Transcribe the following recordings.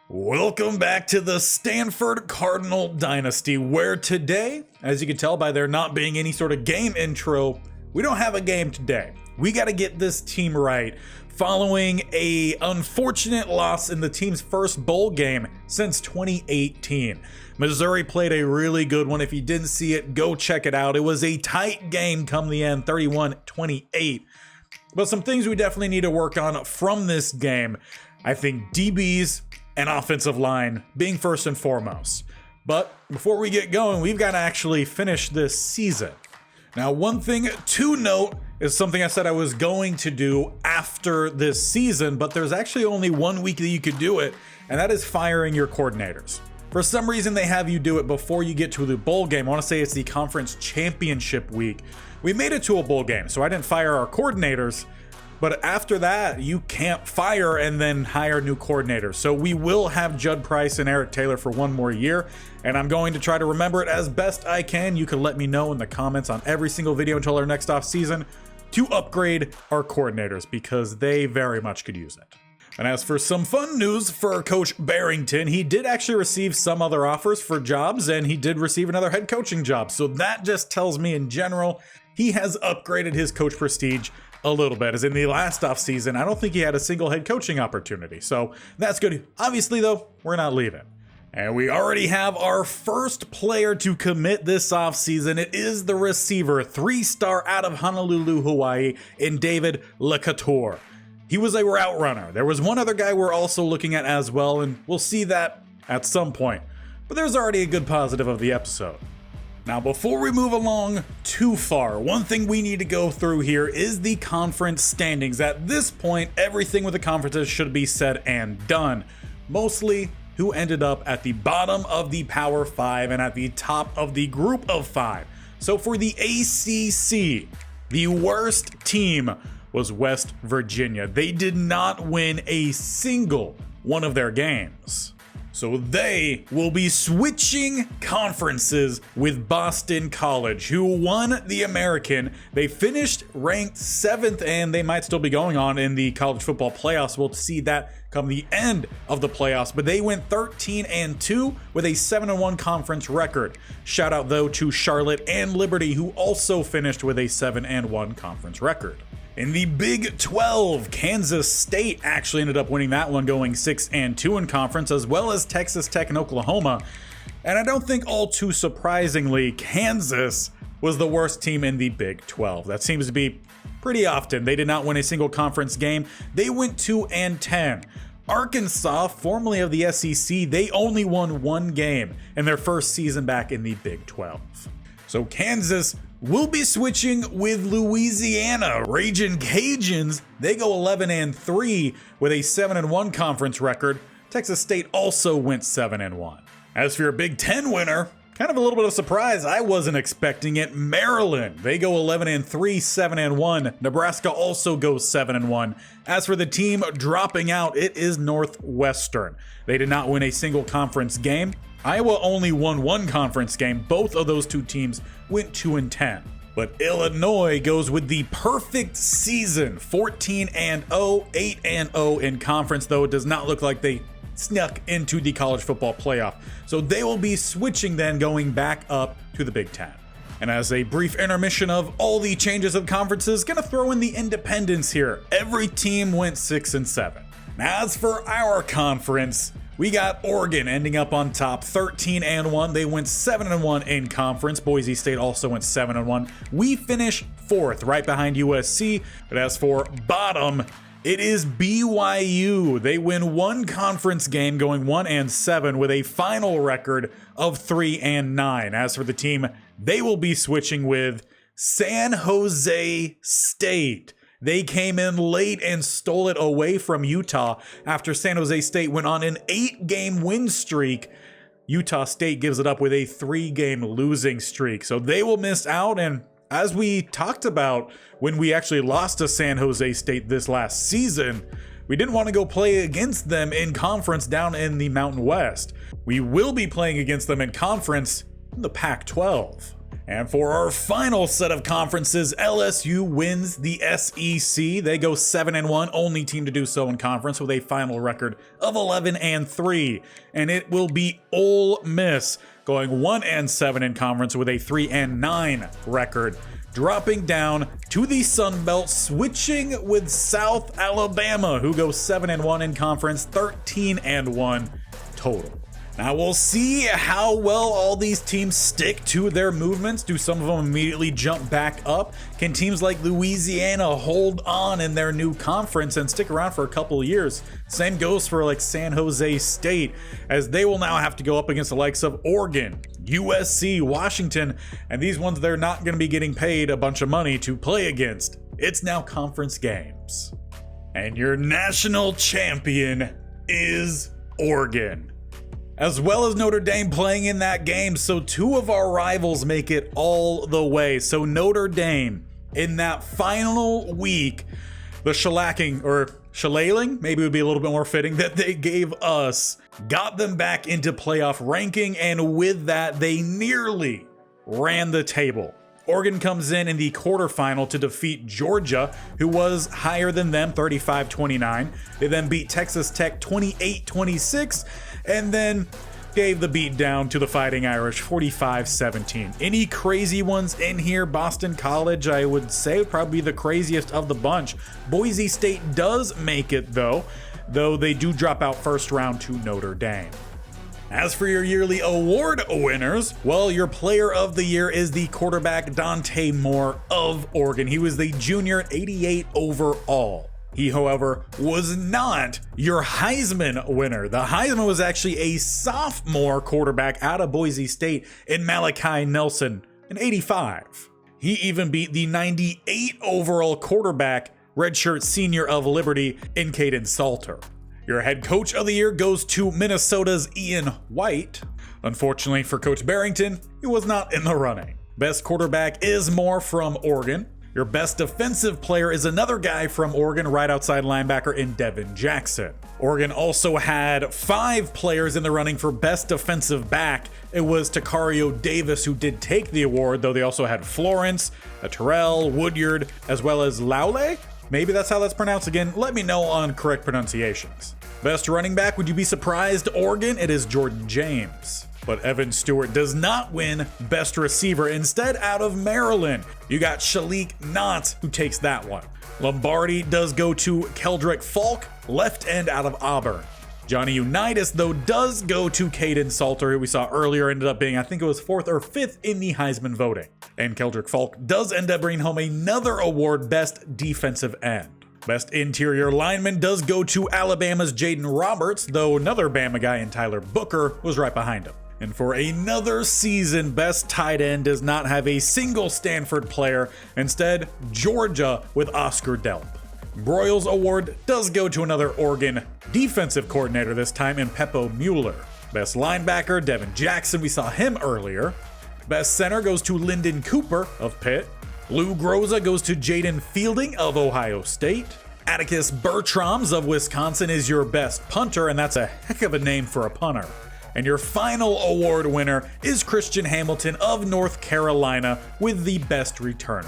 Welcome back to the Stanford Cardinal Dynasty, where today, as you can tell by there not being any sort of game intro, we don't have a game today. We got to get this team right following a unfortunate loss in the team's first bowl game since 2018. Missouri played a really good one. If you didn't see it, go check it out. It was a tight game come the end, 31-28. But some things we definitely need to work on from this game. I think DBs and offensive line being first and foremost. But before we get going, we've got to actually finish this season. Now, one thing to note is something I said I was going to do after this season, but there's actually only 1 week that you could do it, and that is firing your coordinators. For some reason, they have you do it before you get to the bowl game. I want to say it's the conference championship week. We made it to a bowl game, so I didn't fire our coordinators. But after that, you can't fire and then hire new coordinators. So we will have Judd Price and Eric Taylor for 1 more year, and I'm going to try to remember it as best I can. You can let me know in the comments on every single video until our next off season to upgrade our coordinators, because they very much could use it. And as for some fun news for Coach Bearington, he did actually receive some other offers for jobs, and he did receive another head coaching job. So that just tells me in general, he has upgraded his coach prestige a little bit, as in the last offseason, I don't think he had a single head coaching opportunity. So that's good. Obviously, though, we're not leaving. And we already have our first player to commit this offseason. It is the receiver, 3-star out of Honolulu, Hawaii, in David LeCouture. He was a route runner. There was one other guy we're also looking at as well, and we'll see that at some point. But there's already a good positive of the episode. Now, before we move along too far, one thing we need to go through here is the conference standings. At this point, everything with the conferences should be said and done. Mostly who ended up at the bottom of the Power 5 and at the top of the Group of 5. So for the ACC, the worst team was West Virginia. They did not win a single one of their games. So they will be switching conferences with Boston College, who won the American. They finished ranked 7th, and they might still be going on in the college football playoffs. We'll see that come the end of the playoffs, but they went 13-2 with a 7-1 conference record. Shout out though to Charlotte and Liberty, who also finished with a 7-1 conference record. In the Big 12, Kansas State actually ended up winning that one, going 6-2 in conference, as well as Texas Tech and Oklahoma. And I don't think all too surprisingly, Kansas was the worst team in the Big 12. That seems to be pretty often. They did not win a single conference game. They went 2-10. Arkansas, formerly of the SEC, they only won 1 game in their first season back in the Big 12. So Kansas will be switching with Louisiana. Ragin' Cajuns, they go 11-3 with a 7-1 conference record. Texas State also went 7-1. As for your Big 10 winner, kind of a little bit of surprise. I wasn't expecting it. Maryland, they go 11-3, 7-1. Nebraska also goes 7-1. As for the team dropping out, it is Northwestern. They did not win a single conference game. Iowa only won 1 conference game. Both of those 2 teams went 2-10. But Illinois goes with the perfect season, 14-0, 8-0 in conference, though it does not look like they snuck into the college football playoff. So they will be switching then, going back up to the Big 10. And as a brief intermission of all the changes of conferences, gonna throw in the independents here. Every team went 6-7. Now, as for our conference, we got Oregon ending up on top, 13-1. They went 7-1 in conference. Boise State also went 7-1. We finish 4th, right behind USC. But as for bottom, it is BYU. They win 1 conference game, going 1-7 with a final record of 3-9. As for the team, they will be switching with San Jose State. They came in late and stole it away from Utah after San Jose State went on an 8-game win streak. Utah State gives it up with a 3-game losing streak. So they will miss out. And as we talked about when we actually lost to San Jose State this last season, we didn't want to go play against them in conference down in the Mountain West. We will be playing against them in conference in the Pac-12. And for our final set of conferences, LSU wins the SEC. They go 7-1, only team to do so in conference, with a final record of 11-3. And it will be Ole Miss going 1-7 in conference with a 3-9 record, dropping down to the Sun Belt, switching with South Alabama, who go 7-1 in conference, 13-1 total. Now we'll see how well all these teams stick to their movements. Do some of them immediately jump back up? Can teams like Louisiana hold on in their new conference and stick around for a couple of years? Same goes for like San Jose State, as they will now have to go up against the likes of Oregon, USC, Washington, and these ones they're not going to be getting paid a bunch of money to play against. It's now conference games. And your national champion is Oregon, as well as Notre Dame playing in that game. So two of our rivals make it all the way. So Notre Dame, in that final week, the shellacking, or shillailing, maybe would be a little bit more fitting, that they gave us, got them back into playoff ranking, and with that, they nearly ran the table. Oregon comes in the quarterfinal to defeat Georgia, who was higher than them, 35-29. They then beat Texas Tech 28-26, and then gave the beat down to the Fighting Irish 45-17. Any crazy ones in here? Boston College, I would say, would probably be the craziest of the bunch. Boise State does make it, though they do drop out first round to Notre Dame. As for your yearly award winners, well, your player of the year is the quarterback Dante Moore of Oregon. He was the junior at 88 overall. He, however, was not your Heisman winner. The Heisman was actually a sophomore quarterback out of Boise State in Malachi Nelson, in 85. He even beat the 98 overall quarterback, redshirt senior of Liberty, in Caden Salter. Your head coach of the year goes to Minnesota's Ian White. Unfortunately for Coach Bearington, he was not in the running. Best quarterback is Moore from Oregon. Your best defensive player is another guy from Oregon, right outside linebacker in Devin Jackson. Oregon also had 5 players in the running for best defensive back. It was Takario Davis who did take the award, though they also had Florence, Terrell, Woodyard, as well as Laule. Maybe that's how that's pronounced. Again, let me know on correct pronunciations. Best running back, would you be surprised? Oregon, it is Jordan James. But Evan Stewart does not win best receiver. Instead, out of Maryland, you got Shalik Knott, who takes that one. Lombardi does go to Keldrick Falk, left end out of Auburn. Johnny Unitas, though, does go to Caden Salter, who we saw earlier ended up being, I think it was 4th or 5th in the Heisman voting. And Keldrick Falk does end up bringing home another award, best defensive end. Best interior lineman does go to Alabama's Jaden Roberts, though another Bama guy in Tyler Booker was right behind him. And for another season, best tight end does not have a single Stanford player. Instead, Georgia with Oscar Delp. Broyles Award does go to another Oregon defensive coordinator, this time in Peppo Mueller. Best linebacker, Devin Jackson, we saw him earlier. Best center goes to Lyndon Cooper of Pitt. Lou Groza goes to Jaden Fielding of Ohio State. Atticus Bertrams of Wisconsin is your best punter, and that's a heck of a name for a punter. And your final award winner is Christian Hamilton of North Carolina with the best returner.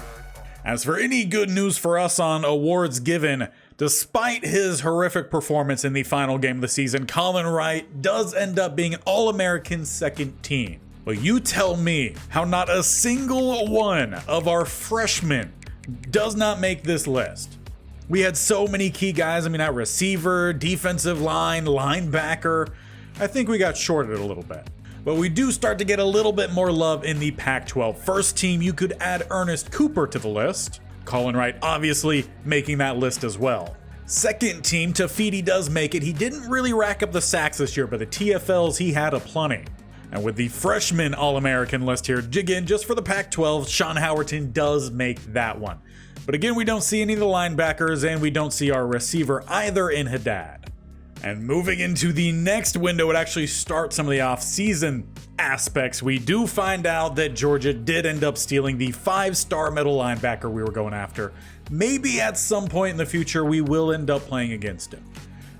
As for any good news for us on awards given, despite his horrific performance in the final game of the season, Colin Wright does end up being All-American second team. But you tell me how not a single one of our freshmen does not make this list. We had so many key guys, at receiver, defensive line, linebacker. I think we got shorted a little bit. But we do start to get a little bit more love in the Pac-12. First team, you could add Ernest Cooper to the list. Colin Wright obviously making that list as well. Second team, Tafiti does make it. He didn't really rack up the sacks this year, but the TFLs, he had aplenty. And with the freshman All-American list here, again, just for the Pac-12, Sean Howerton does make that one. But again, we don't see any of the linebackers, and we don't see our receiver either in Haddad. And moving into the next window, it actually starts some of the off-season aspects. We do find out that Georgia did end up stealing the 5-star middle linebacker we were going after. Maybe at some point in the future, we will end up playing against him.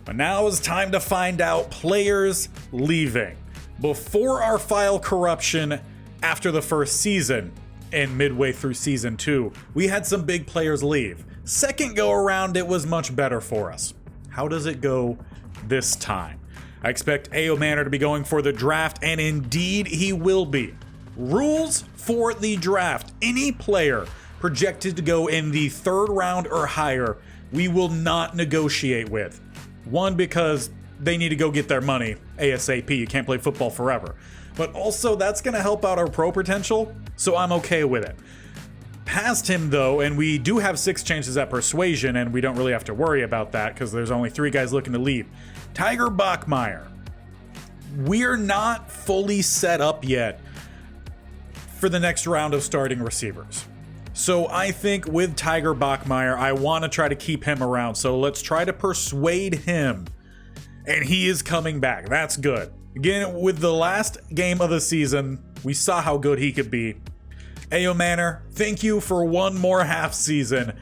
But now is time to find out players leaving. Before our file corruption after the first season, and midway through season 2, we had some big players leave. Second go around, it was much better for us. How does it go this time? I expect A.O. Manor to be going for the draft, and indeed he will be. Rules for the draft: any player projected to go in the 3rd round or higher, we will not negotiate with. One, because they need to go get their money ASAP. You can't play football forever. But also, that's going to help out our pro potential, so I'm okay with it. Past him, though, and we do have 6 chances at persuasion, and we don't really have to worry about that because there's only 3 guys looking to leave. Tiger Bachmeier. We're not fully set up yet for the next round of starting receivers. So I think with Tiger Bachmeier, I want to try to keep him around. So let's try to persuade him. And he is coming back. That's good. Again, with the last game of the season, we saw how good he could be. A.O. Manor, thank you for one more half season.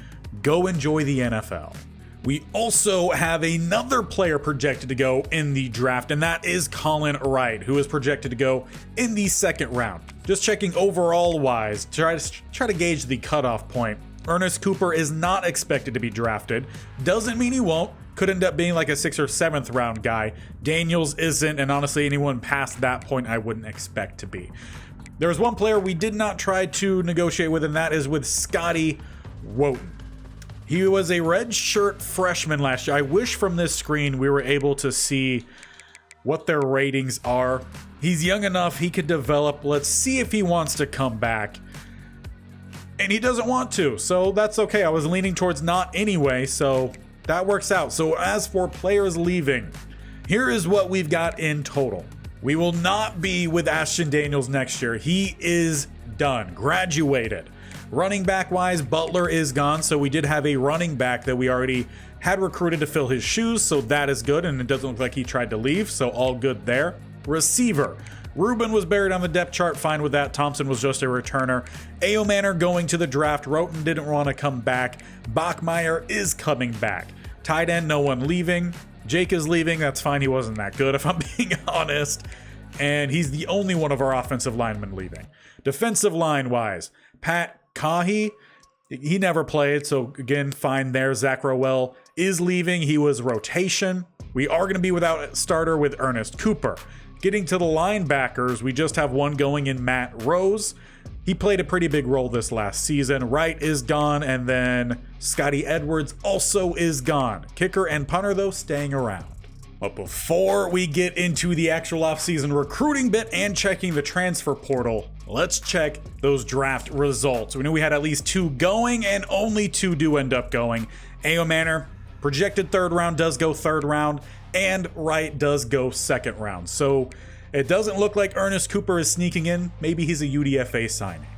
Go enjoy the NFL. We also have another player projected to go in the draft, and that is Colin Wright, who is projected to go in the 2nd round. Just checking overall wise, try to gauge the cutoff point. Ernest Cooper is not expected to be drafted. Doesn't mean he won't. Could end up being like a 6th or 7th round guy. Daniels isn't, and honestly, anyone past that point I wouldn't expect to be. There was one player we did not try to negotiate with, and that is with Scotty Woten. He was a red shirt freshman last year. I wish from this screen we were able to see what their ratings are. He's young enough, he could develop. Let's see if he wants to come back. And he doesn't want to, so that's okay. I was leaning towards not anyway, so that works out. So as for players leaving, here is what we've got in total. We will not be with Ashton Daniels next year. He is done, graduated. Running back wise, Butler is gone, so we did have a running back that we already had recruited to fill his shoes, so that is good, and it doesn't look like he tried to leave, so all good there. Receiver, Ruben was buried on the depth chart, fine with that. Thompson was just a returner. A.O. Manor going to the draft. Roten didn't want to come back. Bachmeier is coming back. Tight end, no one leaving. Jake is leaving, that's fine, he wasn't that good if I'm being honest. And he's the only one of our offensive linemen leaving. Defensive line wise, Pat Kahi, he never played, so again, fine there. Zach Rowell is leaving. He was rotation. We are going to be without a starter with Ernest Cooper. Getting to the linebackers, we just have one going in Matt Rose. He played a pretty big role this last season. Wright is gone, and then Scotty Edwards also is gone. Kicker and punter, though, staying around. But before we get into the actual offseason recruiting bit and checking the transfer portal, let's check those draft results. We knew we had at least 2 going, and only 2 do end up going. A.O. Manor, projected 3rd round, does go 3rd round, and Wright does go 2nd round. So it doesn't look like Ernest Cooper is sneaking in. Maybe he's a UDFA signing.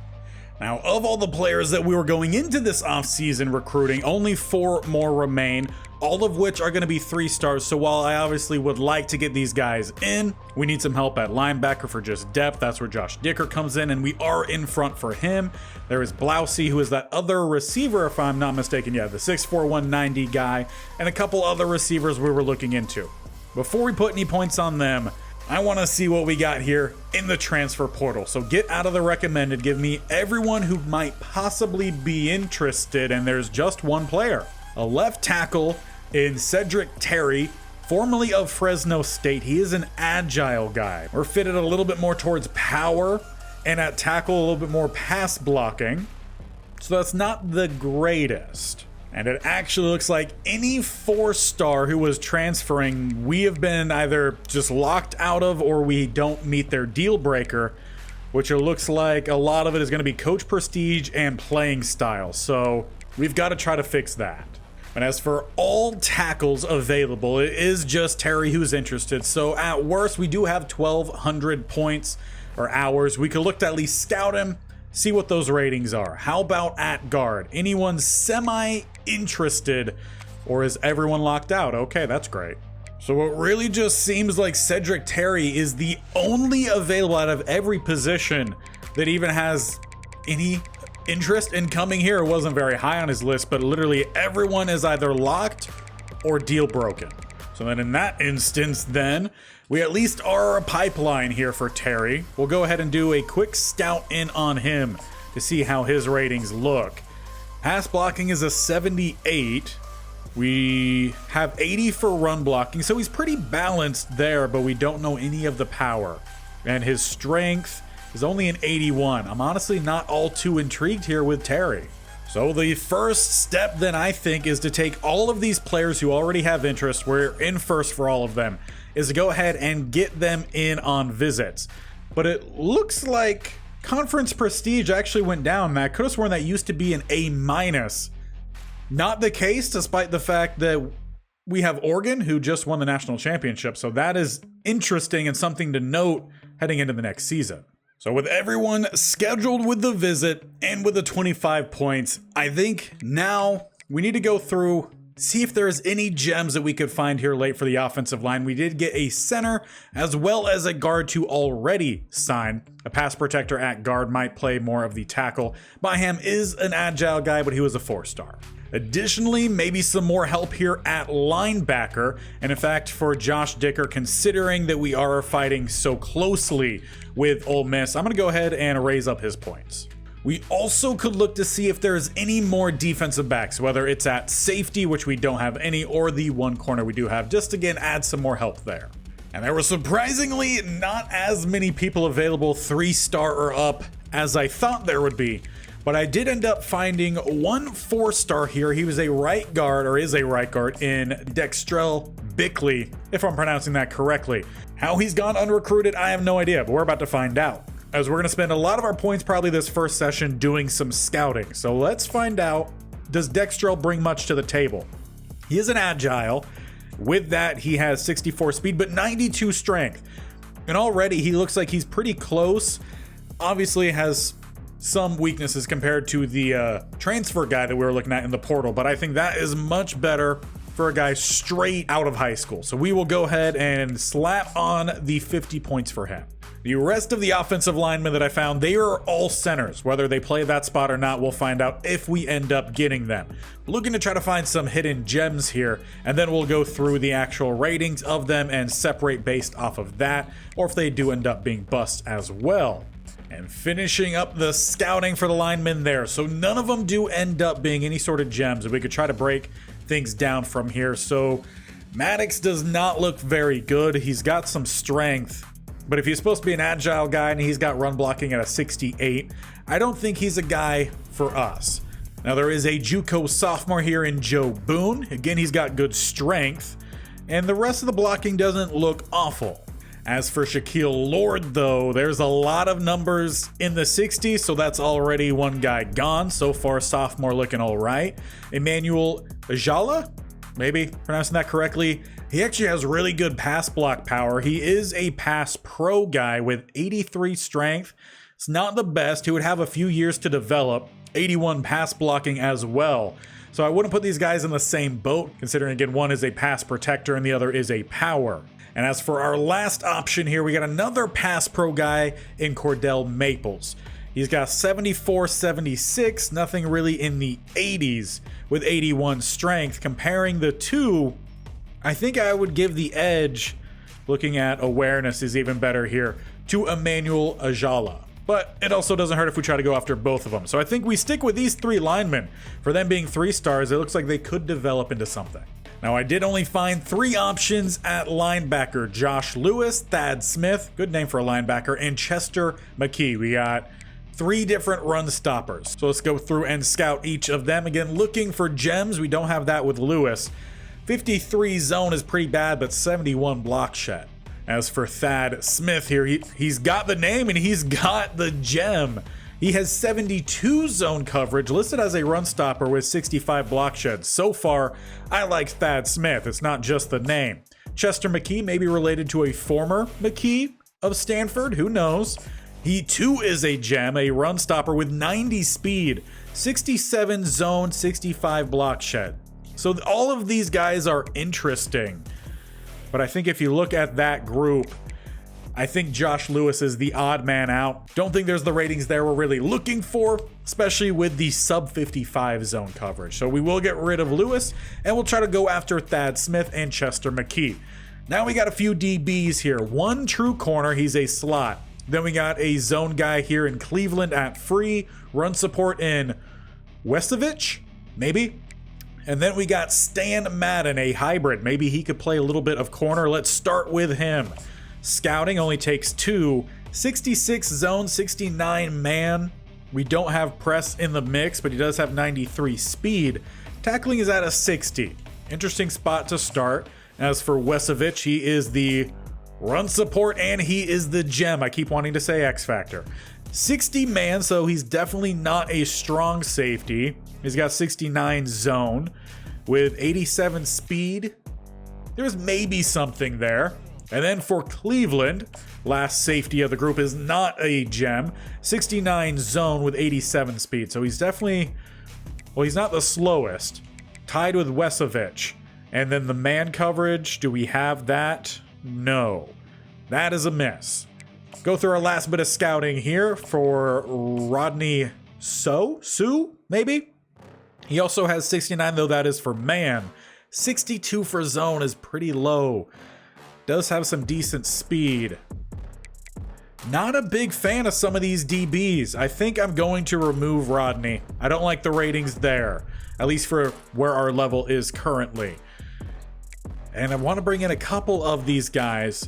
Now, of all the players that we were going into this offseason recruiting, only 4 more remain, all of which are going to be 3 stars. So while I obviously would like to get these guys in, we need some help at linebacker for just depth. That's where Josh Dicker comes in, and we are in front for him. There is Blousey, who is that other receiver, if I'm not mistaken. Yeah, the 6'4", 190 guy, and a couple other receivers we were looking into. Before we put any points on them, I want to see what we got here in the transfer portal. So get out of the recommended. Give me everyone who might possibly be interested, and there's just one player. A left tackle in Cedric Terry, formerly of Fresno State. He is an agile guy. We're fitted a little bit more towards power, and at tackle a little bit more pass blocking. So that's not the greatest. And it actually looks like any 4-star who was transferring, we have been either just locked out of or we don't meet their deal breaker, which it looks like a lot of it is going to be coach prestige and playing style. So we've got to try to fix that. And as for all tackles available, it is just Terry who's interested. So at worst, we do have 1,200 points or hours. We could look to at least scout him, see what those ratings are. How about at guard? Anyone semi-interested, or is everyone locked out? Okay, that's great. So it really just seems like Cedric Terry is the only available out of every position that even has any interest in coming here. It wasn't very high on his list, but literally everyone is either locked or deal broken. So then in that instance, then we at least are a pipeline here for Terry. We'll go ahead and do a quick scout in on him to see how his ratings look. Pass blocking is a 78. We have 80 for run blocking, so he's pretty balanced there, but we don't know any of the power. And his strength is only an 81. I'm honestly not all too intrigued here with Terry. So the first step then, I think, is to take all of these players who already have interest, we're in first for all of them, is to go ahead and get them in on visits. But it looks like conference prestige actually went down, Matt. Could have sworn that used to be an A-. Not the case, despite the fact that we have Oregon, who just won the national championship. So that is interesting and something to note heading into the next season. So with everyone scheduled with the visit and with the 25 points, I think now we need to go through, see if there's any gems that we could find here late for the offensive line. We did get a center as well as a guard to already sign. A pass protector at guard might play more of the tackle. Byham is an agile guy, but he was a 4-star. Additionally, maybe some more help here at linebacker. And in fact, for Josh Dicker, considering that we are fighting so closely with Ole Miss, I'm going to go ahead and raise up his points. We also could look to see if there's any more defensive backs, whether it's at safety, which we don't have any, or the one corner we do have, just again, add some more help there. And there were surprisingly not as many people available 3-star or up as I thought there would be. But I did end up finding one 4-star here. He was a right guard, or is a right guard, in Dextrell Bickley, if I'm pronouncing that correctly. How he's gone unrecruited, I have no idea, but we're about to find out, as we're going to spend a lot of our points probably this first session doing some scouting. So let's find out, does Dextrell bring much to the table? He is an agile. With that, he has 64 speed, but 92 strength. And already he looks like he's pretty close. Obviously has some weaknesses compared to the transfer guy that we were looking at in the portal, but I think that is much better for a guy straight out of high school. So we will go ahead and slap on the 50 points for him. The rest of the offensive linemen that I found, they are all centers. Whether they play that spot or not, we'll find out if we end up getting them. Looking to try to find some hidden gems here, and then we'll go through the actual ratings of them and separate based off of that, or if they do end up being busts as well. And finishing up the scouting for the linemen there. So none of them do end up being any sort of gems. We could try to break things down from here. So Maddox does not look very good. He's got some strength, but if he's supposed to be an agile guy and he's got run blocking at a 68, I don't think he's a guy for us. Now there is a JUCO sophomore here in Joe Boone. Again, he's got good strength, and the rest of the blocking doesn't look awful. As for Shaquille Lord, though, there's a lot of numbers in the 60s, so that's already one guy gone. So far, sophomore looking all right. Emmanuel Ajala, maybe pronouncing that correctly. He actually has really good pass block power. He is a pass pro guy with 83 strength. It's not the best. He would have a few years to develop. 81 pass blocking as well. So I wouldn't put these guys in the same boat, considering, again, one is a pass protector and the other is a power. And as for our last option here, we got another pass pro guy in Cordell Maples. He's got 74, 76, nothing really in the 80s with 81 strength. Comparing the two, I think I would give the edge, looking at awareness is even better here, to Emmanuel Ajala. But it also doesn't hurt if we try to go after both of them. So I think we stick with these 3 linemen. For them being 3-stars, it looks like they could develop into something. Now, I did only find 3 options at linebacker: Josh Lewis, Thad Smith, good name for a linebacker, and Chester McKee. We got 3 different run stoppers. So let's go through and scout each of them. Again, looking for gems. We don't have that with Lewis. 53 zone is pretty bad, but 71 block shed. As for Thad Smith here, he's got the name and he's got the gem. He has 72 zone coverage, listed as a run stopper with 65 block sheds. So far, I like Thad Smith. It's not just the name. Chester McKee may be related to a former McKee of Stanford. Who knows? He too is a gem, a run stopper with 90 speed, 67 zone, 65 block shed. So all of these guys are interesting. But I think if you look at that group, I think Josh Lewis is the odd man out. Don't think there's the ratings there we're really looking for, especially with the sub 55 zone coverage. So we will get rid of Lewis and we'll try to go after Thad Smith and Chester McKee. Now we got a few DBs here. One true corner, he's a slot. Then we got a zone guy here in Cleveland at free. Run support in Wesovich, maybe. And then we got Stan Madden, a hybrid. Maybe he could play a little bit of corner. Let's start with him. Scouting only takes 2. 66 zone, 69 man. We don't have press in the mix, but he does have 93 speed. Tackling is at a 60. Interesting spot to start. As for Wesovich, he is the run support and he is the gem. I keep wanting to say X Factor. 60 man, so he's definitely not a strong safety. He's got 69 zone with 87 speed. There's maybe something there. And then for Cleveland, last safety of the group is not a gem. 69 zone with 87 speed. So he's definitely, well, he's not the slowest. Tied with Wesovich. And then the man coverage, do we have that? No. That is a miss. Go through our last bit of scouting here for Rodney Sue, maybe? He also has 69, though that is for man. 62 for zone is pretty low. Does have some decent speed. Not a big fan of some of these DBs. I think I'm going to remove Rodney. I don't like the ratings there, at least for where our level is currently. And I want to bring in a couple of these guys.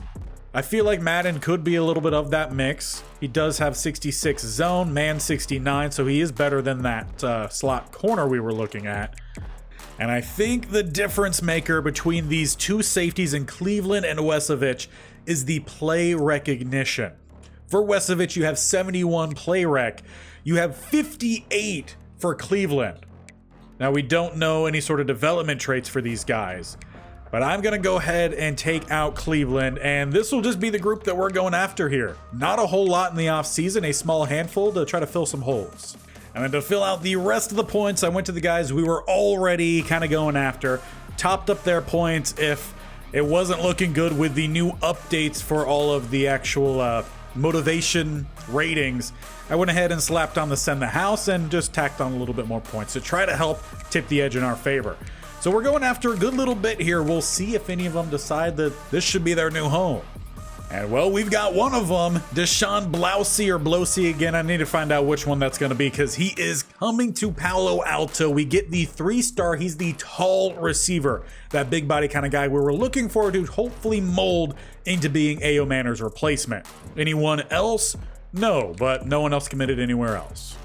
I feel like Madden could be a little bit of that mix. He does have 66 zone, man 69, so he is better than that slot corner we were looking at. And I think the difference maker between these two safeties in Cleveland and Wesovich is the play recognition. For Wesovich, you have 71 play rec. You have 58 for Cleveland. Now, we don't know any sort of development traits for these guys. But I'm going to go ahead and take out Cleveland, and this will just be the group that we're going after here. Not a whole lot in the offseason, a small handful to try to fill some holes. And then to fill out the rest of the points, I went to the guys we were already kind of going after. Topped up their points if it wasn't looking good with the new updates for all of the actual motivation ratings. I went ahead and slapped on the send the house and just tacked on a little bit more points to try to help tip the edge in our favor. So we're going after a good little bit here. We'll see if any of them decide that this should be their new home. And well, we've got one of them, Deshaun Blousey or Blosey again. I need to find out which one that's going to be because he is coming to Palo Alto. We get the 3-star. He's the tall receiver, that big body kind of guy we were looking for to hopefully mold into being A.O. Manner's replacement. Anyone else? No, but no one else committed anywhere else.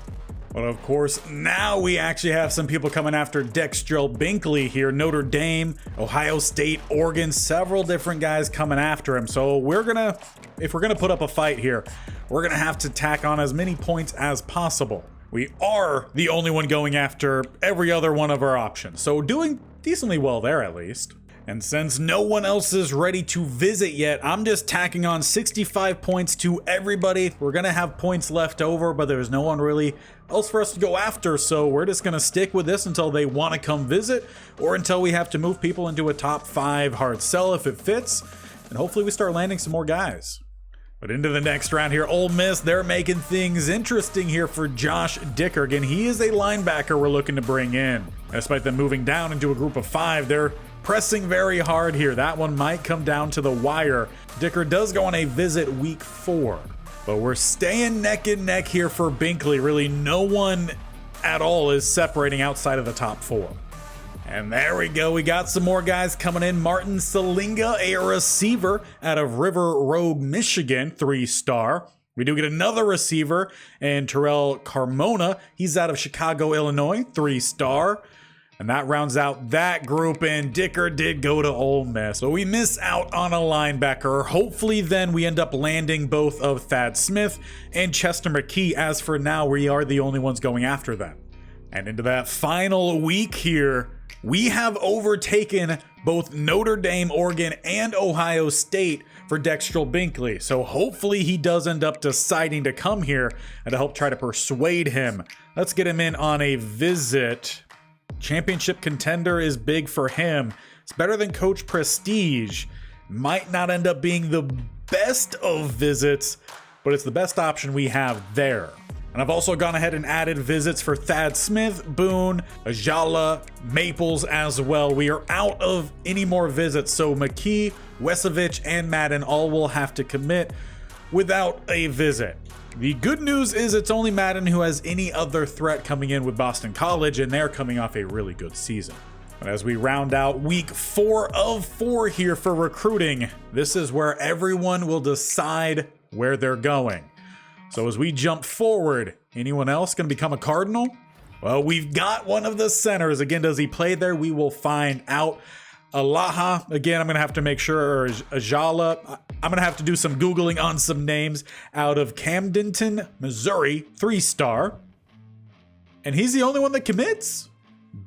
But of course, now we actually have some people coming after Dextrell Binkley here. Notre Dame, Ohio State, Oregon, several different guys coming after him. So if we're gonna put up a fight here, we're gonna have to tack on as many points as possible. We are the only one going after every other one of our options. So doing decently well there at least. And since no one else is ready to visit yet, I'm just tacking on 65 points to everybody. We're going to have points left over, but there's no one really else for us to go after. So we're just going to stick with this until they want to come visit or until we have to move people into a top 5 hard sell if it fits. And hopefully we start landing some more guys. But into the next round here, Ole Miss, they're making things interesting here for Josh Dickergan. He is a linebacker we're looking to bring in. Despite them moving down into a group of 5, they're pressing very hard here. That one might come down to the wire. Dicker does go on a visit week 4, but we're staying neck and neck here for Binkley. Really, no one at all is separating outside of the top 4. And there we go. We got some more guys coming in. Martin Salinga, a receiver out of River Road, Michigan, 3-star. We do get another receiver, and Terrell Carmona. He's out of Chicago, Illinois, 3-star. And that rounds out that group, and Dicker did go to Ole Miss. So we miss out on a linebacker. Hopefully then we end up landing both of Thad Smith and Chester McKee. As for now, we are the only ones going after them. And into that final week here, we have overtaken both Notre Dame, Oregon, and Ohio State for Dextrell Binkley. So hopefully he does end up deciding to come here and to help try to persuade him. Let's get him in on a visit. Championship contender is big for him. It's better than Coach Prestige. Might not end up being the best of visits, but it's the best option we have there. And I've also gone ahead and added visits for Thad Smith, Boone, Ajala, Maples as well. We are out of any more visits, so McKee, Wesovich, and Madden all will have to commit. without a visit. The good news is it's only Madden who has any other threat coming in with Boston College, and they're coming off a really good season. But as we round out week 4 of 4 here for recruiting, this is where everyone will decide where they're going. So as we jump forward, anyone else going to become a Cardinal? Well, we've got one of the centers. Again, does he play there? We will find out. Alaha, again, I'm going to have to make sure, or Ajala. I'm going to have to do some Googling on some names. Out of Camdenton, Missouri, 3-star. And he's the only one that commits?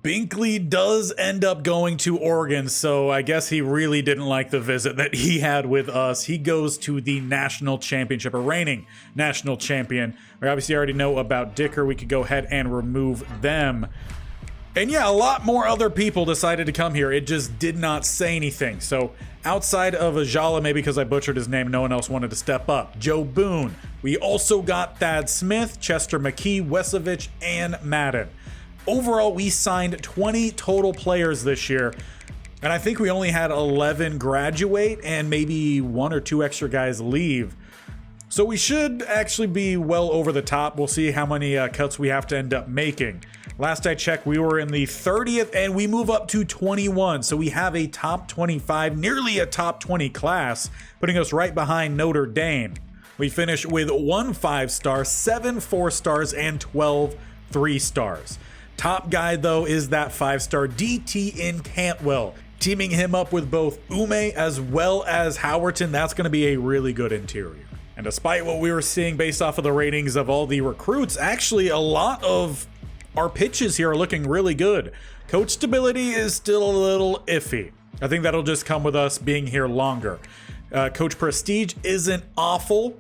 Binkley does end up going to Oregon, so I guess he really didn't like the visit that he had with us. He goes to the national championship, a reigning national champion. We obviously already know about Dicker. We could go ahead and remove them. And yeah, a lot more other people decided to come here. It just did not say anything. So outside of Ajala, maybe because I butchered his name, no one else wanted to step up. Joe Boone. We also got Thad Smith, Chester McKee, Wesovich, and Madden. Overall, we signed 20 total players this year, and I think we only had 11 graduate and maybe 1 or 2 extra guys leave. So we should actually be well over the top. We'll see how many cuts we have to end up making. Last I checked, we were in the 30th, and we move up to 21. So we have a top 25, nearly a top 20 class, putting us right behind Notre Dame. We finish with 1 5-star, 7 4-stars, and 12 3-stars. Top guy, though, is that 5-star DT in Cantwell. Teaming him up with both Ume as well as Howerton, that's going to be a really good interior. And despite what we were seeing based off of the ratings of all the recruits, actually a lot of our pitches here are looking really good. Coach stability is still a little iffy. I think that'll just come with us being here longer. Coach prestige isn't awful.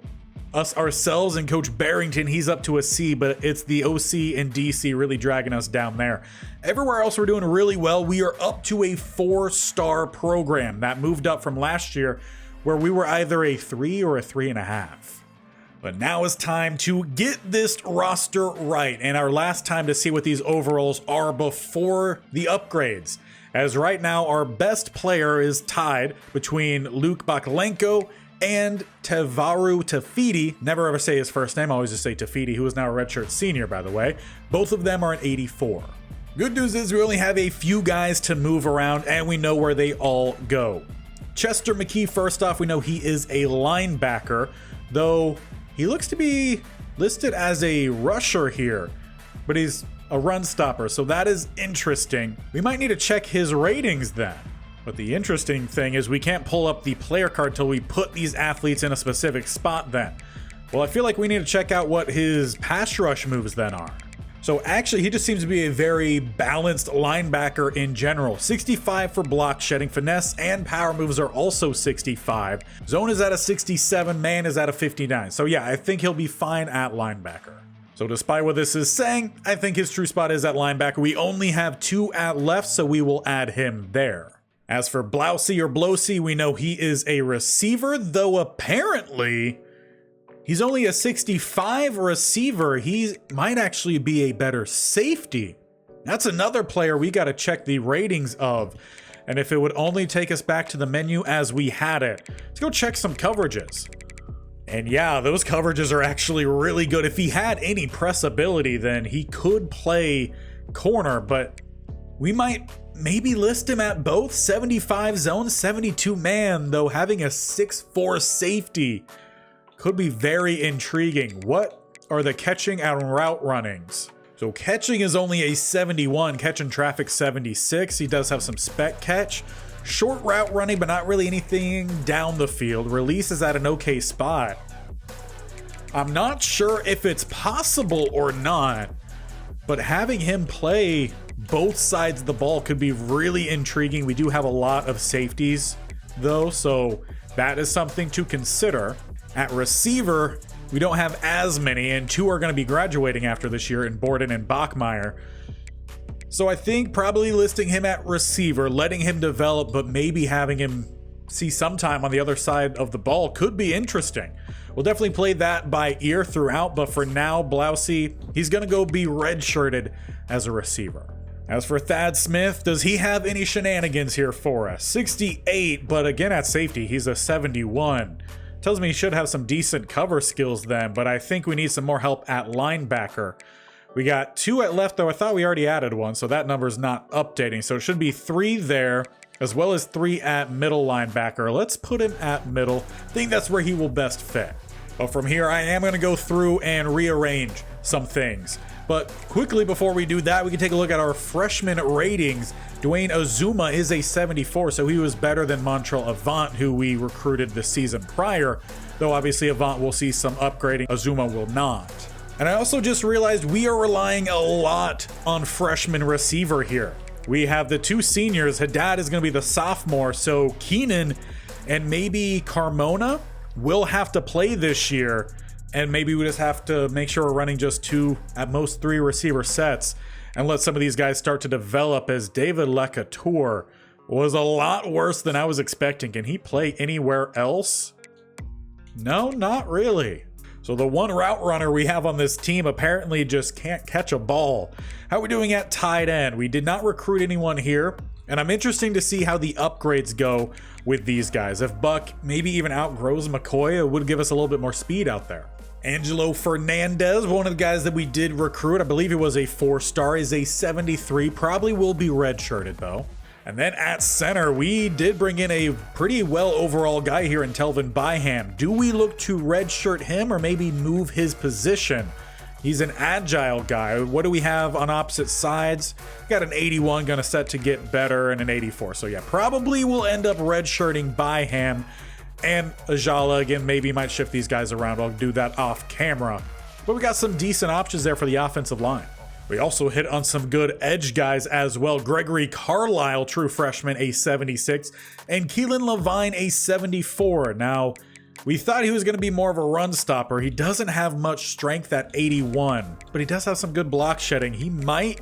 Us ourselves and Coach Barrington, he's up to a C, but it's the OC and DC really dragging us down there. Everywhere else we're doing really well. We are up to a 4-star program. That moved up from last year where we were either a 3 or a 3.5. But now is time to get this roster right, and our last time to see what these overalls are before the upgrades. As right now, our best player is tied between Luke Bakalenko and Tevaru Tafiti. Never ever say his first name, I always just say Tafiti, who is now a redshirt senior, by the way. Both of them are at 84. Good news is we only have a few guys to move around, and we know where they all go. Chester McKee, first off, we know he is a linebacker, though he looks to be listed as a rusher here, but he's a run stopper, so that is interesting. We might need to check his ratings then. But the interesting thing is we can't pull up the player card till we put these athletes in a specific spot then. Well, I feel like we need to check out what his pass rush moves then are. So actually, he just seems to be a very balanced linebacker in general. 65 for block shedding, finesse and power moves are also 65. Zone is at a 67, man is at a 59. So yeah, I think he'll be fine at linebacker. So despite what this is saying, I think his true spot is at linebacker. We only have 2 at left, so we will add him there. As for Blousey or Blosey, we know he is a receiver, though apparently he's only a 65 receiver. He might actually be a better safety. That's another player we got to check the ratings of. And if it would only take us back to the menu as we had it, let's go check some coverages. And yeah, those coverages are actually really good. If he had any press ability, then he could play corner, but we might maybe list him at both 75 zone, 72 man, though having a 6'4 safety could be very intriguing. What are the catching and route runnings? So catching is only a 71, catching traffic 76. He does have some spec catch. Short route running, but not really anything down the field. Release is at an okay spot. I'm not sure if it's possible or not, but having him play both sides of the ball could be really intriguing. We do have a lot of safeties though, so that is something to consider. At receiver, we don't have as many, and 2 are going to be graduating after this year in Borden and Bachmeyer. So I think probably listing him at receiver, letting him develop, but maybe having him see some time on the other side of the ball could be interesting. We'll definitely play that by ear throughout, but for now, Blousey, he's going to go be redshirted as a receiver. As for Thad Smith, does he have any shenanigans here for us? 68, but again at safety, he's a 71. Tells me he should have some decent cover skills then, but I think we need some more help at linebacker. We got 2 at left, though I thought we already added 1, so that number's not updating. So it should be 3 there, as well as 3 at middle linebacker. Let's put him at middle. I think that's where he will best fit. But from here, I am going to go through and rearrange some things. But quickly before we do that, we can take a look at our freshman ratings. Dwayne Azuma is a 74, so he was better than Montrell Avant, who we recruited the season prior. Though obviously Avant will see some upgrading, Azuma will not. And I also just realized we are relying a lot on freshman receiver here. We have the 2 seniors. Haddad is going to be the sophomore, so Keenan and maybe Carmona will have to play this year. And maybe we just have to make sure we're running just 2, at most 3 receiver sets and let some of these guys start to develop, as David Lecouture was a lot worse than I was expecting. Can he play anywhere else? No, not really. So the one route runner we have on this team apparently just can't catch a ball. How are we doing at tight end? We did not recruit anyone here, and I'm interested to see how the upgrades go with these guys. If Buck maybe even outgrows McCoy, it would give us a little bit more speed out there. Angelo Fernandez, one of the guys that we did recruit, I believe he was a 4-star, is a 73, probably will be redshirted though. And then at center, we did bring in a pretty well overall guy here in Telvin Byham. Do we look to redshirt him or maybe move his position? He's an agile guy. What do we have on opposite sides? Got an 81, gonna set to get better, and an 84. So yeah, probably we'll end up redshirting Byham. And Ajala, again, maybe might shift these guys around. I'll do that off camera. But we got some decent options there for the offensive line. We also hit on some good edge guys as well. Gregory Carlisle, true freshman, a 76. And Keelan Levine, a 74. Now, we thought he was going to be more of a run stopper. He doesn't have much strength at 81, but he does have some good block shedding. He might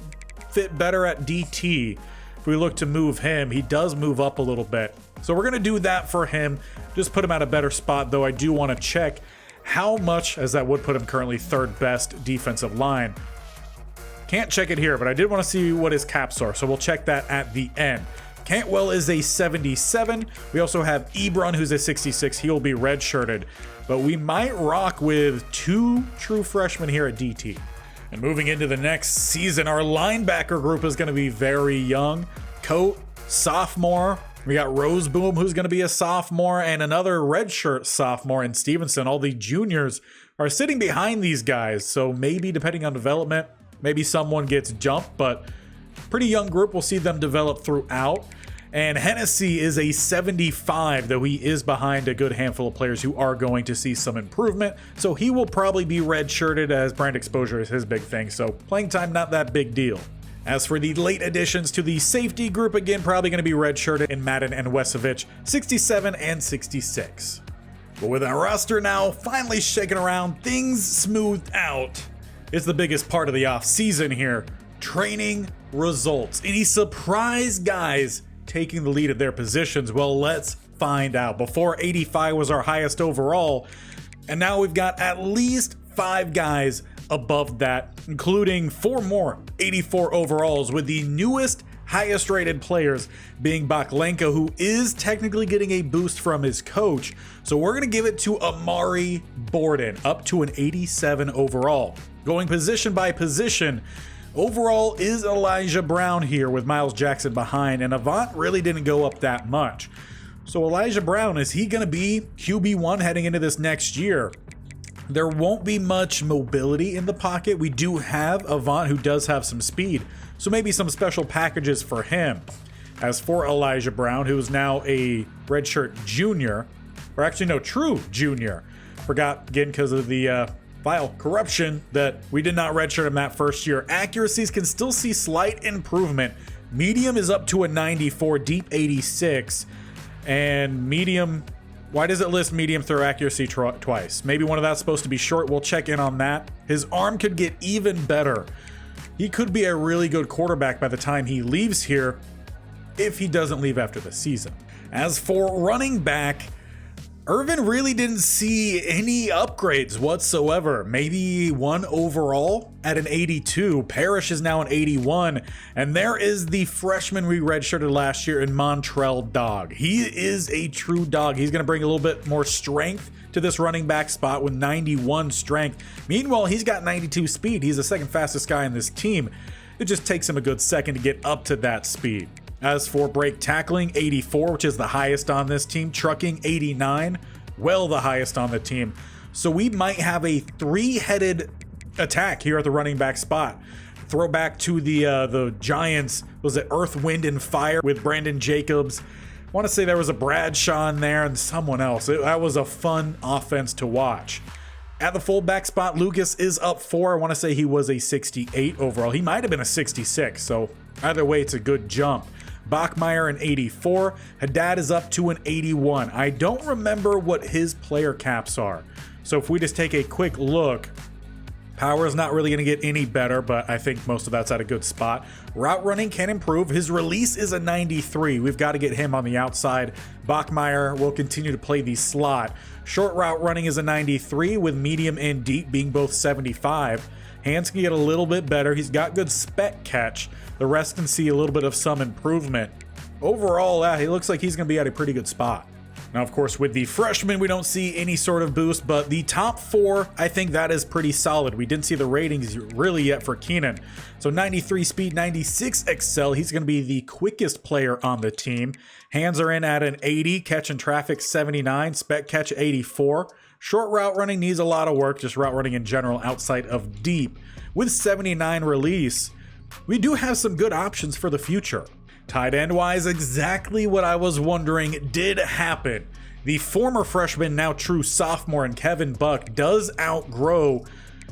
fit better at DT. If we look to move him, he does move up a little bit. So we're going to do that for him, just put him at a better spot, though I do want to check how much, as that would put him currently 3rd best defensive line. Can't check it here, but I did want to see what his caps are, so we'll check that at the end. Cantwell is a 77. We also have Ebron, who's a 66. He'll be redshirted, but we might rock with 2 true freshmen here at DT. And moving into the next season, our linebacker group is going to be very young. Coat, sophomore. We got Roseboom, who's going to be a sophomore, and another redshirt sophomore in Stevenson. All the juniors are sitting behind these guys, so maybe depending on development, maybe someone gets jumped, but pretty young group. We'll see them develop throughout. And Hennessy is a 75, though he is behind a good handful of players who are going to see some improvement. So he will probably be redshirted, as brand exposure is his big thing. So playing time, not that big deal. As for the late additions to the safety group, again, probably going to be redshirted in Madden and Wesovich, 67 and 66. But with our roster now finally shaking around, things smoothed out. It's the biggest part of the offseason here. Training results. Any surprise guys taking the lead at their positions? Well, let's find out. Before, 85 was our highest overall, and now we've got at least 5 guys above that, including 4 more 84 overalls, with the newest highest rated players being Baklenko, who is technically getting a boost from his coach. So we're going to give it to Amari Borden, up to an 87 overall. Going position by position, overall is Elijah Brown here with Miles Jackson behind, and Avant really didn't go up that much. So Elijah Brown, is he going to be QB1 heading into this next year? There won't be much mobility in the pocket. We do have Avant, who does have some speed, so maybe some special packages for him. As for Elijah Brown, who is now a redshirt junior, or actually no, true junior. Forgot again because of the file corruption that we did not redshirt him that first year. Accuracies can still see slight improvement. Medium is up to a 94, deep 86, and medium. Why does it list medium throw accuracy twice? Maybe one of that's supposed to be short. We'll check in on that. His arm could get even better. He could be a really good quarterback by the time he leaves here, if he doesn't leave after the season. As for running back, Irvin really didn't see any upgrades whatsoever. Maybe 1 overall at an 82. Parrish is now an 81. And there is the freshman we redshirted last year in Montrell Dog. He is a true dog. He's going to bring a little bit more strength to to this running back spot with 91 strength. Meanwhile, he's got 92 speed. He's the second fastest guy in this team. It just takes him a good second to get up to that speed. As for break tackling, 84, which is the highest on this team. Trucking, 89, well the highest on the team. So we might have a three-headed attack here at the running back spot. Throwback to the Giants, was it Earth, Wind, and Fire with Brandon Jacobs? I want to say there was a Bradshaw in there and someone else. That was a fun offense to watch. At the fullback spot, Lucas is up 4. I want to say he was a 68 overall. He might have been a 66, so either way, it's a good jump. Bachmeier an 84. Haddad is up to an 81. I don't remember what his player caps are. So if we just take a quick look, power is not really going to get any better, but I think most of that's at a good spot. Route running can improve. His release is a 93. We've got to get him on the outside. Bachmeier will continue to play the slot. Short route running is a 93, with medium and deep being both 75. Hands can get a little bit better. He's got good spec catch. The rest can see a little bit of some improvement. Overall, he looks like he's going to be at a pretty good spot. Now, of course, with the freshmen, we don't see any sort of boost, but the top 4, I think that is pretty solid. We didn't see the ratings really yet for Keenan. So 93 speed, 96 excel. He's going to be the quickest player on the team. Hands are in at an 80, catch and traffic 79, spec catch 84. Short route running needs a lot of work, just route running in general outside of deep. With 79 release, we do have some good options for the future. Tight end wise, exactly what I was wondering did happen. The former freshman, now true sophomore, and Kevin Buck does outgrow.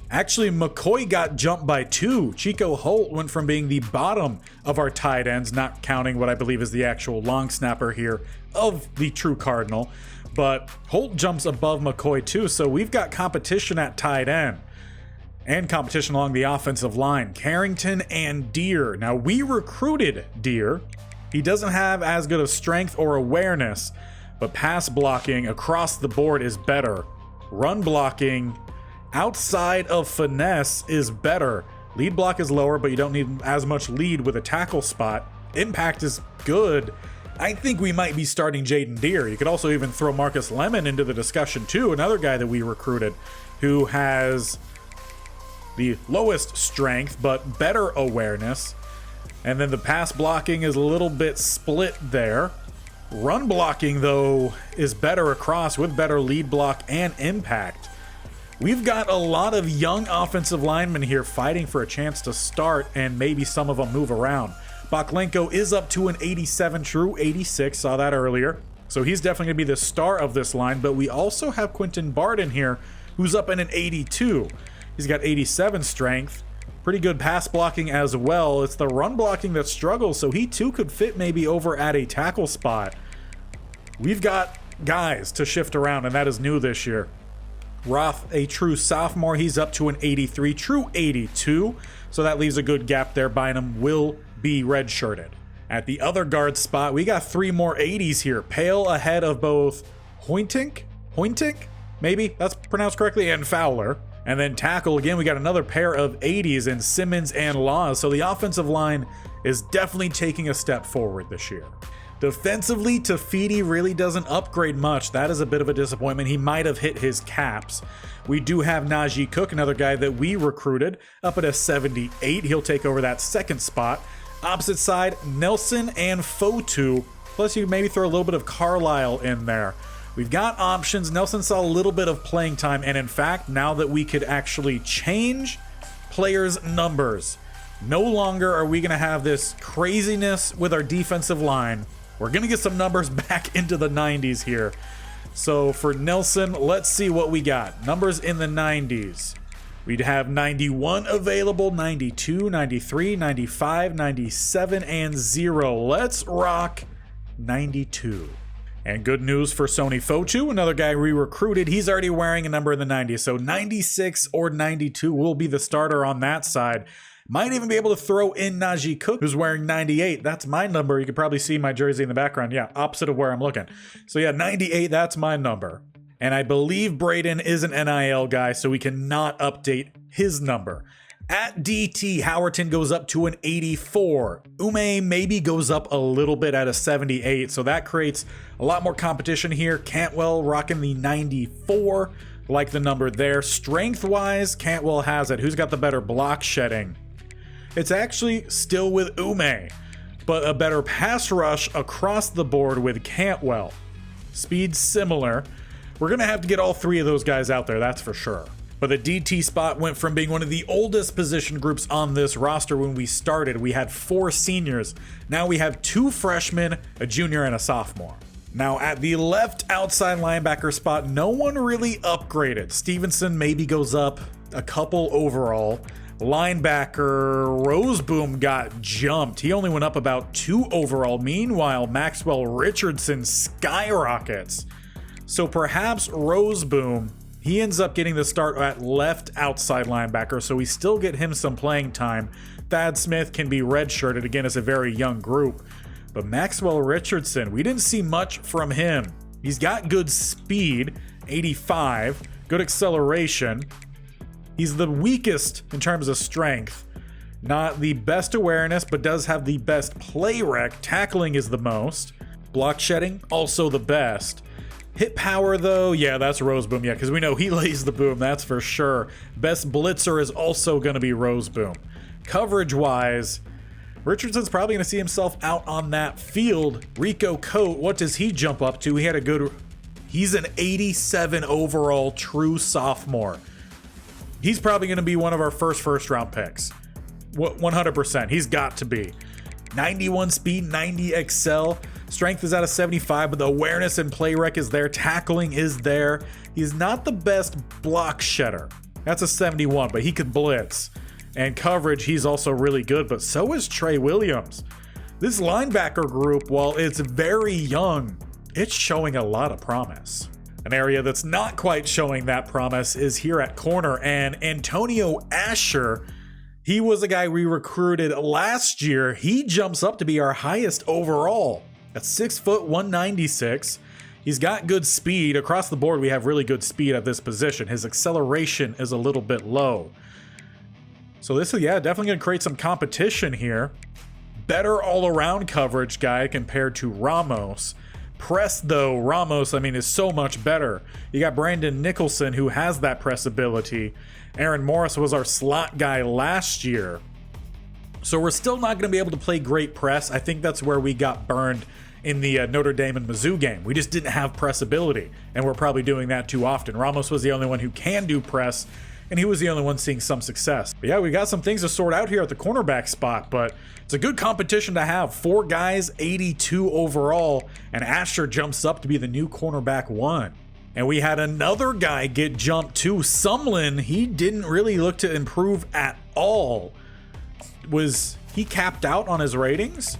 Actually, McCoy got jumped by 2. Chico Holt went from being the bottom of our tight ends, not counting what I believe is the actual long snapper here of the true Cardinal. But Holt jumps above McCoy too, so we've got competition at tight end. And competition along the offensive line. Carrington and Deere. Now, we recruited Deere. He doesn't have as good of strength or awareness, but pass blocking across the board is better. Run blocking outside of finesse is better. Lead block is lower, but you don't need as much lead with a tackle spot. Impact is good. I think we might be starting Jaden Deere. You could also even throw Marcus Lemon into the discussion too, another guy that we recruited who has the lowest strength but better awareness. And then the pass blocking is a little bit split there. Run blocking, though, is better across with better lead block and impact. We've got a lot of young offensive linemen here fighting for a chance to start, and maybe some of them move around. Baklenko is up to an 87, true 86, saw that earlier. So he's definitely going to be the star of this line, but we also have Quentin Barden here, who's up in an 82. He's got 87 strength. Pretty good pass blocking as well. It's the run blocking that struggles, so he too could fit maybe over at a tackle spot. We've got guys to shift around, and that is new this year. Roth, a true sophomore, he's up to an 83, true 82. So that leaves a good gap there. Bynum will be redshirted. At the other guard spot, we got 3 more 80s here. Pale ahead of both Hoytink, maybe that's pronounced correctly, and Fowler. And then tackle, again, we got another pair of 80s in Simmons and Laws. So the offensive line is definitely taking a step forward this year. Defensively, Tafiti really doesn't upgrade much. That is a bit of a disappointment. He might have hit his caps. We do have Najee Cook, another guy that we recruited, up at a 78. He'll take over that second spot. Opposite side, Nelson and Fotu. Plus, you maybe throw a little bit of Carlisle in there. We've got options. Nelson saw a little bit of playing time, and in fact, now that we could actually change players' numbers, no longer are we going to have this craziness with our defensive line. We're going to get some numbers back into the 90s here. So for Nelson, let's see what we got. Numbers in the 90s. We'd have 91 available, 92, 93, 95, 97, and 0. Let's rock 92. And good news for Sony Fotu, another guy we recruited. He's already wearing a number in the 90s. So 96 or 92 will be the starter on that side. Might even be able to throw in Najee Cook, who's wearing 98. That's my number. You can probably see my jersey in the background. Yeah, opposite of where I'm looking. So yeah, 98, that's my number. And I believe Braden is an NIL guy, so we cannot update his number. At DT, Howerton goes up to an 84. Ume maybe goes up a little bit at a 78, so that creates a lot more competition here. Cantwell rocking the 94, like the number there. Strength-wise, Cantwell has it. Who's got the better block shedding? It's actually still with Ume, but a better pass rush across the board with Cantwell. Speed similar. We're going to have to get all three of those guys out there, that's for sure. But the DT spot went from being one of the oldest position groups on this roster when we started. We had 4 seniors. Now we have 2 freshmen, a junior, and a sophomore. Now at the left outside linebacker spot, no one really upgraded. Stevenson maybe goes up a couple overall. Linebacker Roseboom got jumped. He only went up about 2 overall. Meanwhile, Maxwell Richardson skyrockets. So perhaps Roseboom, he ends up getting the start at left outside linebacker, so we still get him some playing time. Thad Smith can be redshirted. Again, it's a very young group. But Maxwell Richardson, we didn't see much from him. He's got good speed, 85, good acceleration. He's the weakest in terms of strength. Not the best awareness, but does have the best play rec. Tackling is the most. Block shedding, also the best. Hit power though, yeah, that's Roseboom, yeah, because we know he lays the boom, that's for sure. Best blitzer is also going to be Roseboom. Coverage-wise, Richardson's probably going to see himself out on that field. Rico Cote, what does he jump up to? He's an 87 overall true sophomore. He's probably going to be one of our first round picks. 100%, he's got to be. 91 speed, 90 excel. Strength is at a 75, but the awareness and play rec is there. Tackling is there. He's not the best block shedder. That's a 71, but he could blitz. And coverage, he's also really good, but so is Trey Williams. This linebacker group, while it's very young, it's showing a lot of promise. An area that's not quite showing that promise is here at corner, and Antonio Asher, he was a guy we recruited last year. He jumps up to be our highest overall. At 6 foot 196, he's got good speed. Across the board, we have really good speed at this position. His acceleration is a little bit low. So this is, yeah, definitely going to create some competition here. Better all-around coverage guy compared to Ramos. Press, though, Ramos, is so much better. You got Brandon Nicholson, who has that press ability. Aaron Morris was our slot guy last year. So we're still not going to be able to play great press. I think that's where we got burned in the Notre Dame and Mizzou game. We just didn't have press ability, and we're probably doing that too often. Ramos was the only one who can do press, and he was the only one seeing some success. But yeah, we got some things to sort out here at the cornerback spot, but it's a good competition to have. 4 guys, 82 overall, and Asher jumps up to be the new cornerback 1. And we had another guy get jumped too. Sumlin, he didn't really look to improve at all. Was he capped out on his ratings?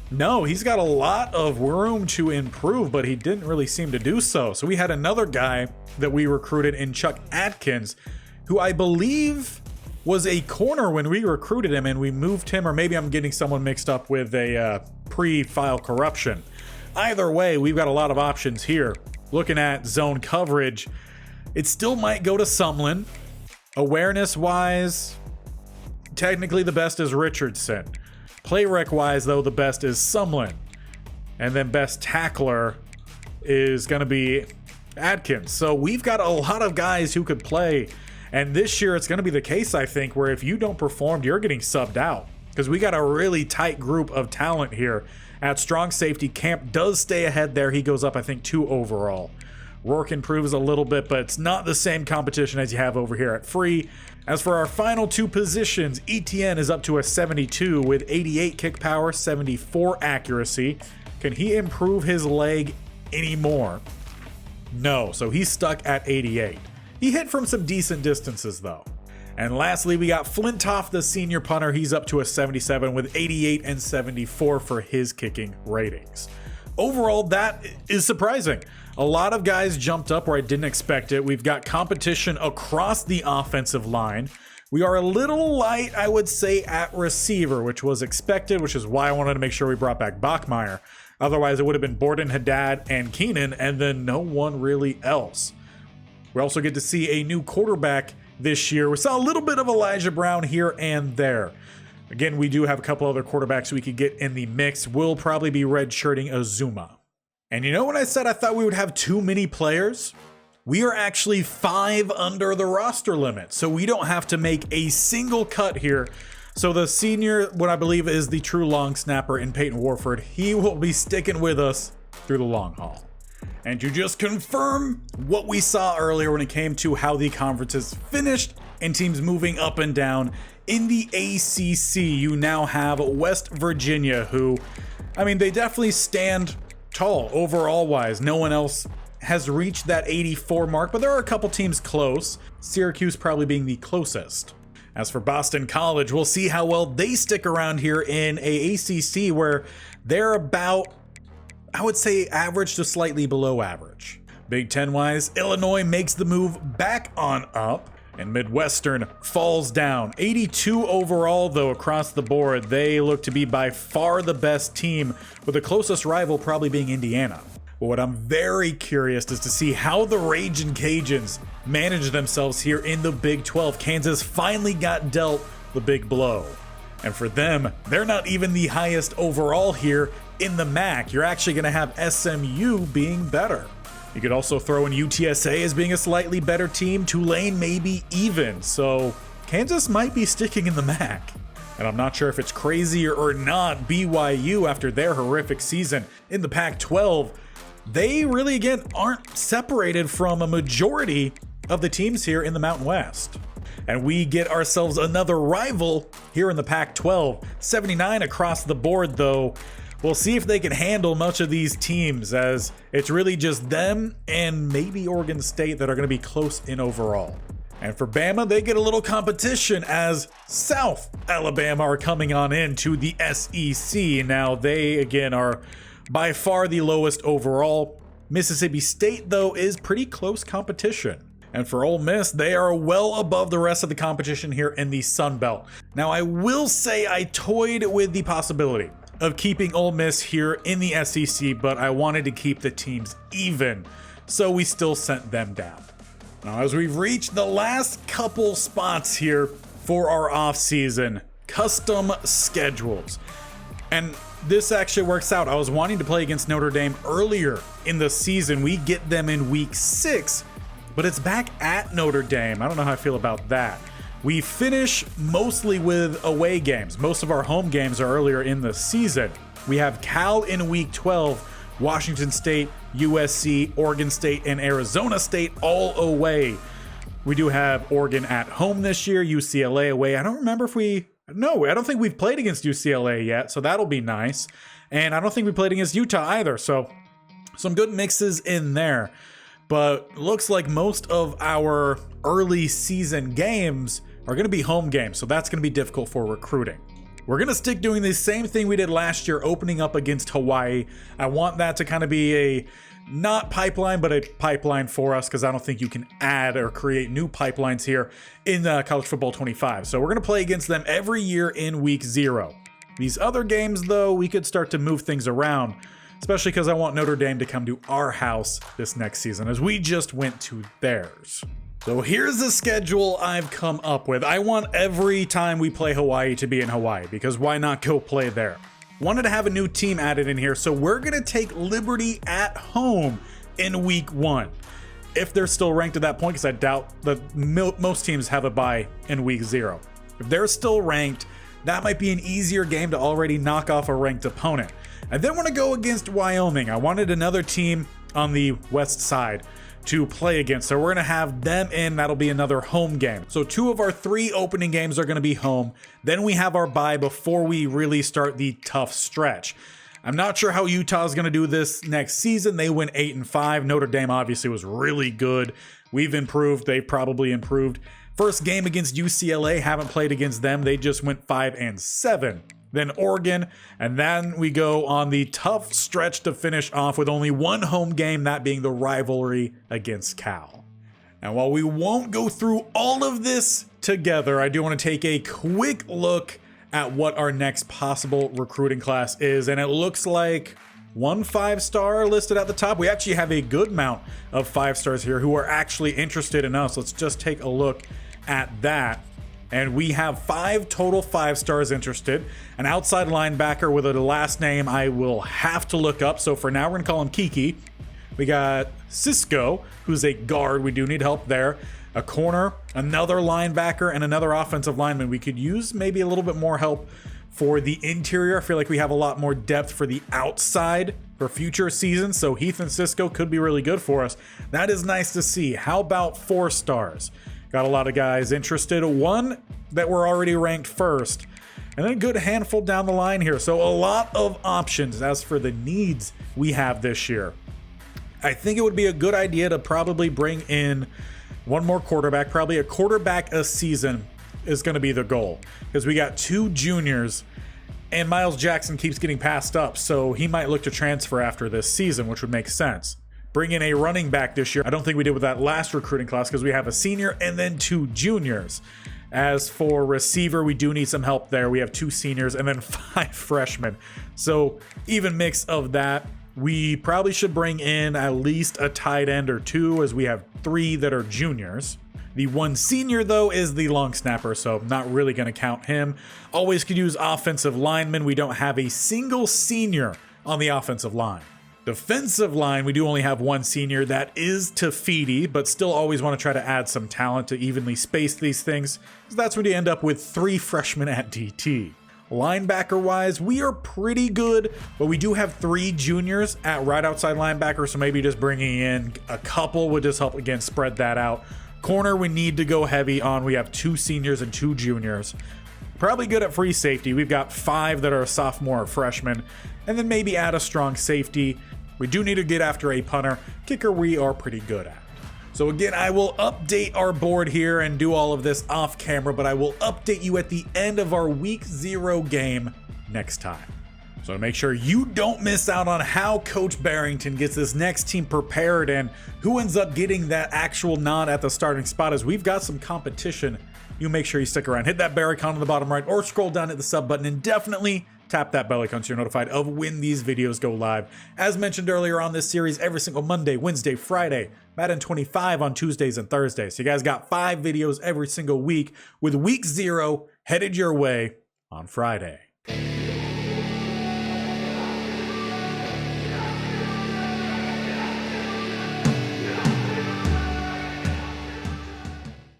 No, he's got a lot of room to improve, but he didn't really seem to do so. So we had another guy that we recruited in Chuck Atkins, who I believe was a corner when we recruited him, and we moved him, or maybe I'm getting someone mixed up with a pre-file corruption. Either way, we've got a lot of options here. Looking at zone coverage, it still might go to Sumlin. Awareness-wise, technically the best is Richardson. Play rec wise, though, the best is Sumlin. And then best tackler is going to be Atkins. So we've got a lot of guys who could play. And this year it's going to be the case, I think, where if you don't perform, you're getting subbed out. Because we got a really tight group of talent here. At strong safety, Camp does stay ahead there. He goes up, I think, 2 overall. Rourke improves a little bit, but it's not the same competition as you have over here at free. As for our final 2 positions, ETN is up to a 72 with 88 kick power, 74 accuracy. Can he improve his leg anymore? No, so he's stuck at 88. He hit from some decent distances though. And lastly, we got Flintoff, the senior punter. He's up to a 77 with 88 and 74 for his kicking ratings. Overall, that is surprising. A lot of guys jumped up where I didn't expect it. We've got competition across the offensive line. We are a little light, I would say, at receiver, which was expected, which is why I wanted to make sure we brought back Bachmeier. Otherwise, it would have been Borden, Haddad, and Keenan, and then no one really else. We also get to see a new quarterback this year. We saw a little bit of Elijah Brown here and there. Again, we do have a couple other quarterbacks we could get in the mix. We'll probably be redshirting Azuma. And you know when I said I thought we would have too many players? We are actually 5 under the roster limit, so we don't have to make a single cut here. So the senior, what I believe is the true long snapper in Peyton Warford, he will be sticking with us through the long haul. And to just confirm what we saw earlier when it came to how the conferences finished and teams moving up and down, in the ACC, you now have West Virginia, who, I mean, they definitely stand tall overall wise. No one else has reached that 84 mark, but there are a couple teams close, Syracuse probably being the closest. As for Boston College, we'll see how well they stick around here in a ACC where they're about, I would say, average to slightly below average. Big Ten wise, Illinois makes the move back on up, and Midwestern falls down. 82 overall, though, across the board. They look to be by far the best team, with the closest rival probably being Indiana. But what I'm very curious is to see how the Ragin' Cajuns manage themselves here in the Big 12. Kansas finally got dealt the big blow. And for them, they're not even the highest overall here in the MAC. You're actually going to have SMU being better. You could also throw in UTSA as being a slightly better team. Tulane maybe even. So Kansas might be sticking in the MAC. And I'm not sure if it's crazy or not. BYU, after their horrific season in the Pac-12, they really, again, aren't separated from a majority of the teams here in the Mountain West. And we get ourselves another rival here in the Pac-12. 79 across the board, though. We'll see if they can handle much of these teams, as it's really just them and maybe Oregon State that are going to be close in overall. And for Bama, they get a little competition as South Alabama are coming on into the SEC. Now, they, again, are by far the lowest overall. Mississippi State, though, is pretty close competition. And for Ole Miss, they are well above the rest of the competition here in the Sun Belt. Now, I will say I toyed with the possibility of keeping Ole Miss here in the SEC, but I wanted to keep the teams even, so we still sent them down. Now, as we've reached the last couple spots here for our offseason, custom schedules. And this actually works out. I was wanting to play against Notre Dame earlier in the season. We get them in week 6, but it's back at Notre Dame. I don't know how I feel about that. We finish mostly with away games. Most of our home games are earlier in the season. We have Cal in week 12, Washington State, USC, Oregon State, and Arizona State all away. We do have Oregon at home this year, UCLA away. I don't think we've played against UCLA yet, so that'll be nice. And I don't think we played against Utah either, so some good mixes in there. But looks like most of our early season games are going to be home games, so that's going to be difficult for recruiting. We're going to stick doing the same thing we did last year, opening up against Hawaii. I want that to kind of be a not pipeline, but a pipeline for us, because I don't think you can add or create new pipelines here in College Football 25. So we're going to play against them every year in week 0. These other games, though, we could start to move things around, especially because I want Notre Dame to come to our house this next season, as we just went to theirs. So here's the schedule I've come up with. I want every time we play Hawaii to be in Hawaii, because why not go play there? Wanted to have a new team added in here, so we're going to take Liberty at home in week 1. If they're still ranked at that point, because I doubt that most teams have a bye in week 0. If they're still ranked, that might be an easier game to already knock off a ranked opponent. I then want to go against Wyoming. I wanted another team on the west side to play against, so we're going to have them in. That'll be another home game. So 2 of our 3 opening games are going to be home. Then we have our bye before we really start the tough stretch. I'm not sure how Utah is going to do this next season. They went 8-5. Notre Dame obviously was really good. We've improved. They've probably improved. First game against UCLA, haven't played against them. They just went 5-7. Then Oregon, and then we go on the tough stretch to finish off with only 1 home game, that being the rivalry against Cal. And while we won't go through all of this together, I do want to take a quick look at what our next possible recruiting class is, and it looks like 1 5-star listed at the top. We actually have a good amount of 5 stars here who are actually interested in us. Let's just take a look at that. And we have 5 total 5 stars interested. An outside linebacker with a last name I will have to look up. So for now, we're going to call him Kiki. We got Cisco, who's a guard. We do need help there. A corner, another linebacker, and another offensive lineman. We could use maybe a little bit more help for the interior. I feel like we have a lot more depth for the outside for future seasons. So Heath and Cisco could be really good for us. That is nice to see. How about 4 stars? Got a lot of guys interested. One that were already ranked first. And then a good handful down the line here. So a lot of options as for the needs we have this year. I think it would be a good idea to probably bring in one more quarterback. Probably a quarterback a season is going to be the goal. Because we got 2 juniors and Miles Jackson keeps getting passed up. So he might look to transfer after this season, which would make sense. Bring in a running back this year. I don't think we did with that last recruiting class because we have a senior and then 2 juniors. As for receiver, we do need some help there. We have 2 seniors and then 5 freshmen. So even mix of that. We probably should bring in at least a tight end or 2 as we have 3 that are juniors. The 1 senior, though, is the long snapper, so not really going to count him. Always could use offensive linemen. We don't have a single senior on the offensive line. Defensive line, we do only have 1 senior. That is Tafiti, but still always want to try to add some talent to evenly space these things. So that's when you end up with 3 freshmen at DT. Linebacker-wise, we are pretty good, but we do have 3 juniors at right outside linebacker, so maybe just bringing in a couple would just help, again, spread that out. Corner, we need to go heavy on. We have 2 seniors and 2 juniors. Probably good at free safety. We've got 5 that are sophomore or freshmen, and then maybe add a strong safety. We do need to get after a punter. Kicker, we are pretty good at. So again, I will update our board here and do all of this off camera, but I will update you at the end of our week 0 game next time. So to make sure you don't miss out on how Coach Barrington gets this next team prepared and who ends up getting that actual nod at the starting spot, as we've got some competition, you make sure you stick around. Hit that bell icon on the bottom right or scroll down at the sub button and definitely tap that bell icon so you're notified of when these videos go live. As mentioned earlier on this series, every single Monday, Wednesday, Friday, Madden 25 on Tuesdays and Thursdays. So you guys got 5 videos every single week with week 0 headed your way on Friday.